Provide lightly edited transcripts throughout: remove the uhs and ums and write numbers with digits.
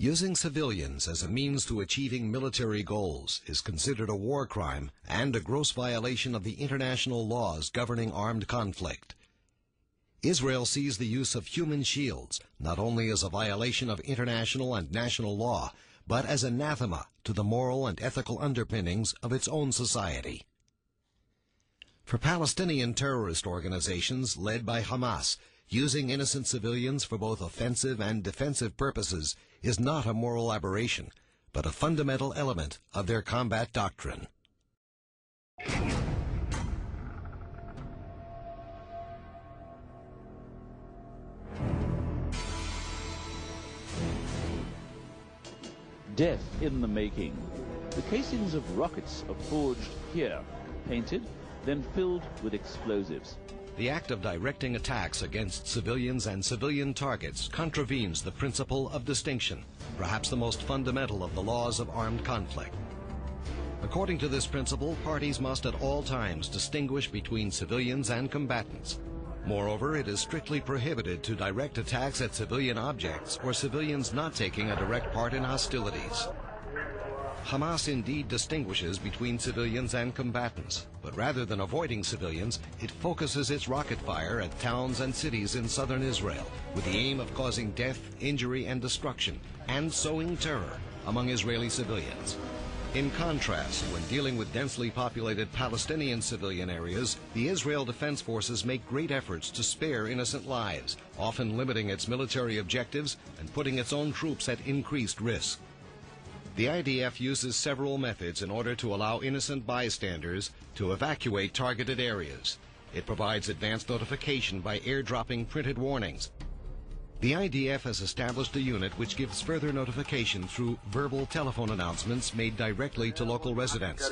Using civilians as a means to achieving military goals is considered a war crime and a gross violation of the international laws governing armed conflict. Israel sees the use of human shields not only as a violation of international and national law, but as anathema to the moral and ethical underpinnings of its own society. For Palestinian terrorist organizations led by Hamas, using innocent civilians for both offensive and defensive purposes is not a moral aberration, but a fundamental element of their combat doctrine. Death in the making. The casings of rockets are forged here, painted, then filled with explosives. The act of directing attacks against civilians and civilian targets contravenes the principle of distinction, perhaps the most fundamental of the laws of armed conflict. According to this principle, parties must at all times distinguish between civilians and combatants. Moreover, it is strictly prohibited to direct attacks at civilian objects or civilians not taking a direct part in hostilities. Hamas indeed distinguishes between civilians and combatants, but rather than avoiding civilians, it focuses its rocket fire at towns and cities in southern Israel with the aim of causing death, injury, and destruction, and sowing terror among Israeli civilians. In contrast, when dealing with densely populated Palestinian civilian areas, the Israel Defense Forces make great efforts to spare innocent lives, often limiting its military objectives and putting its own troops at increased risk. The IDF uses several methods in order to allow innocent bystanders to evacuate targeted areas. It provides advance notification by airdropping printed warnings. The IDF has established a unit which gives further notification through verbal telephone announcements made directly to local residents.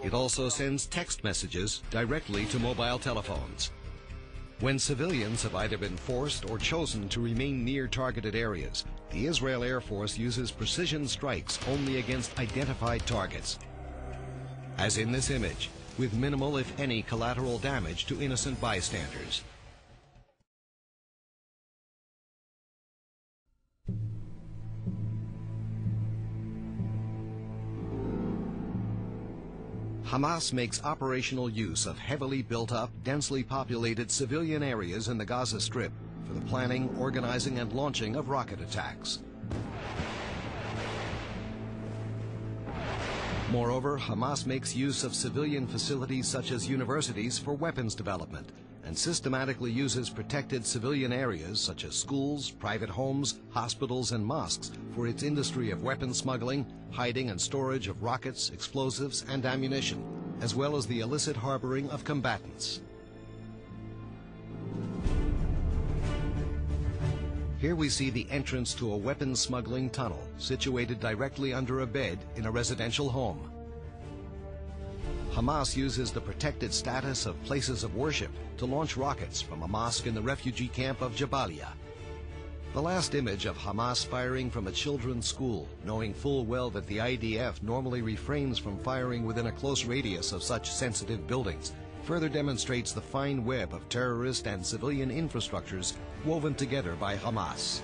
It also sends text messages directly to mobile telephones. When civilians have either been forced or chosen to remain near targeted areas, the Israel Air Force uses precision strikes only against identified targets, as in this image, with minimal, if any, collateral damage to innocent bystanders. Hamas makes operational use of heavily built-up, densely populated civilian areas in the Gaza Strip for the planning, organizing, and launching of rocket attacks. Moreover, Hamas makes use of civilian facilities such as universities for weapons development and systematically uses protected civilian areas such as schools, private homes, hospitals, and mosques for its industry of weapons smuggling, hiding and storage of rockets, explosives, and ammunition, as well as the illicit harboring of combatants. Here we see the entrance to a weapons smuggling tunnel situated directly under a bed in a residential home. Hamas uses the protected status of places of worship to launch rockets from a mosque in the refugee camp of Jabalia. The last image of Hamas firing from a children's school, knowing full well that the IDF normally refrains from firing within a close radius of such sensitive buildings, further demonstrates the fine web of terrorist and civilian infrastructures woven together by Hamas.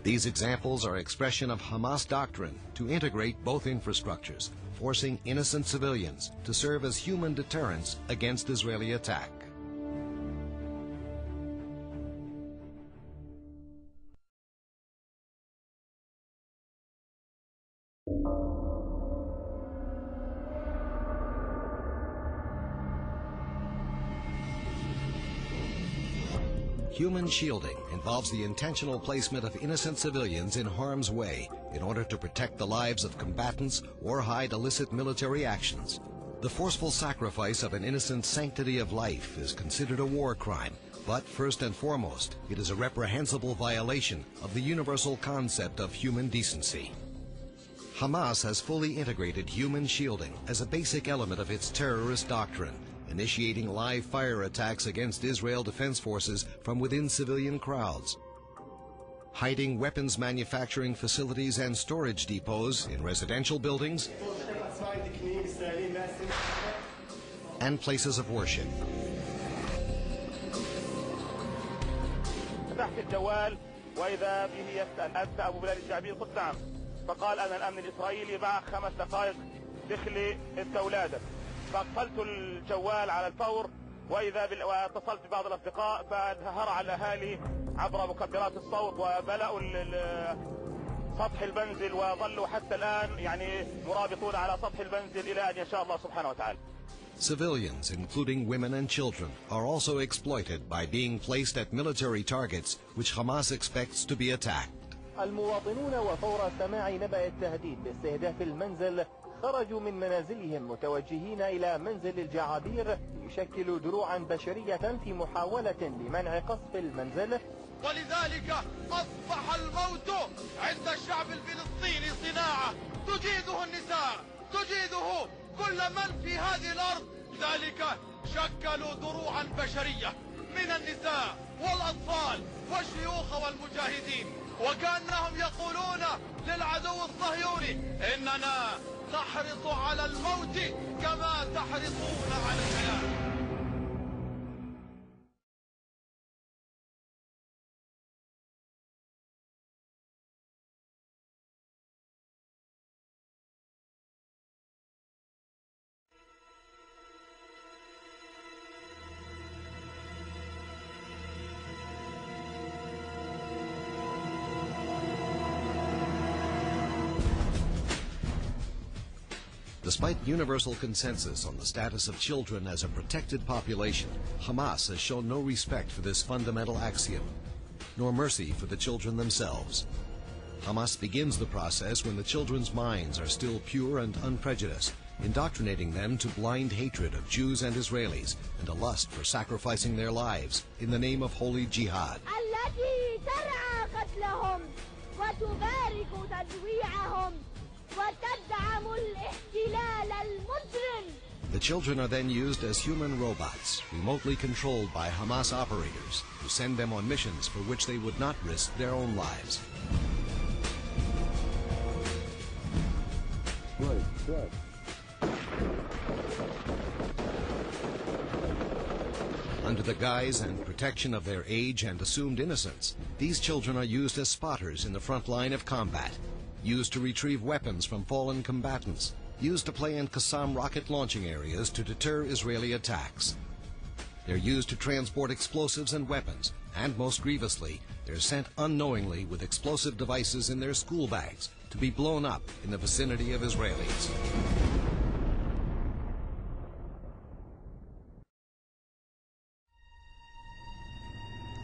These examples are expression of Hamas doctrine to integrate both infrastructures, forcing innocent civilians to serve as human deterrents against Israeli attack. Human shielding involves the intentional placement of innocent civilians in harm's way in order to protect the lives of combatants or hide illicit military actions. The forceful sacrifice of an innocent sanctity of life is considered a war crime, but first and foremost, it is a reprehensible violation of the universal concept of human decency. Hamas has fully integrated human shielding as a basic element of its terrorist doctrine, initiating live fire attacks against Israel Defense Forces from within civilian crowds, hiding weapons manufacturing facilities and storage depots in residential buildings, and places of worship. فتحت الجوال وإذا به يسأل أنت أبو بلال الشعبي؟ قلت نعم. فقال أنا الأمن الإسرائيلي معك 5 دقائق دخلي أنت أولادك. فقفلت الجوال على الفور واتصلت ببعض الأصدقاء فهرع الأهالي عبر مكبرات الصوت وبلأوا سطح المنزل وظلوا حتى الآن يعني مرابطون على سطح المنزل إلى أن يشاء الله سبحانه وتعالى. Civilians, including women and children, are also exploited by being placed at military targets which Hamas expects to be attacked. المواطنون وفور سماع نبأ التهديد باستهداف المنزل خرجوا من منازلهم متوجهين إلى منزل الجعابير يشكل دروعا بشرية في محاولة لمنع قصف المنزل. ولذلك أصبح الموت عند الشعب الفلسطيني صناعة تجيده النساء، تجيده كل من في هذه الأرض. ذلك شكلوا دروعا بشرية من النساء والأطفال والشيوخ والمجاهدين، وكأنهم يقولون للعدو الصهيوني إننا نحرص على الموت كما تحرصون على الحياة. Despite universal consensus on the status of children as a protected population, Hamas has shown no respect for this fundamental axiom, nor mercy for the children themselves. Hamas begins the process when the children's minds are still pure and unprejudiced, indoctrinating them to blind hatred of Jews and Israelis and a lust for sacrificing their lives in the name of holy jihad. The children are then used as human robots, remotely controlled by Hamas operators, who send them on missions for which they would not risk their own lives. Under the guise and protection of their age and assumed innocence, these children are used as spotters in the front line of combat, used to retrieve weapons from fallen combatants, used to play in Qassam rocket launching areas to deter Israeli attacks. They're used to transport explosives and weapons, and most grievously, they're sent unknowingly with explosive devices in their school bags to be blown up in the vicinity of Israelis.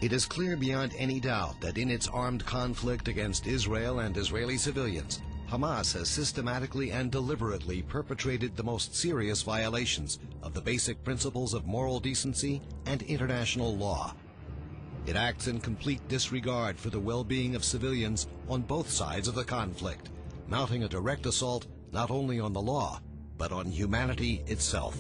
It is clear beyond any doubt that in its armed conflict against Israel and Israeli civilians, Hamas has systematically and deliberately perpetrated the most serious violations of the basic principles of moral decency and international law. It acts in complete disregard for the well-being of civilians on both sides of the conflict, mounting a direct assault not only on the law, but on humanity itself.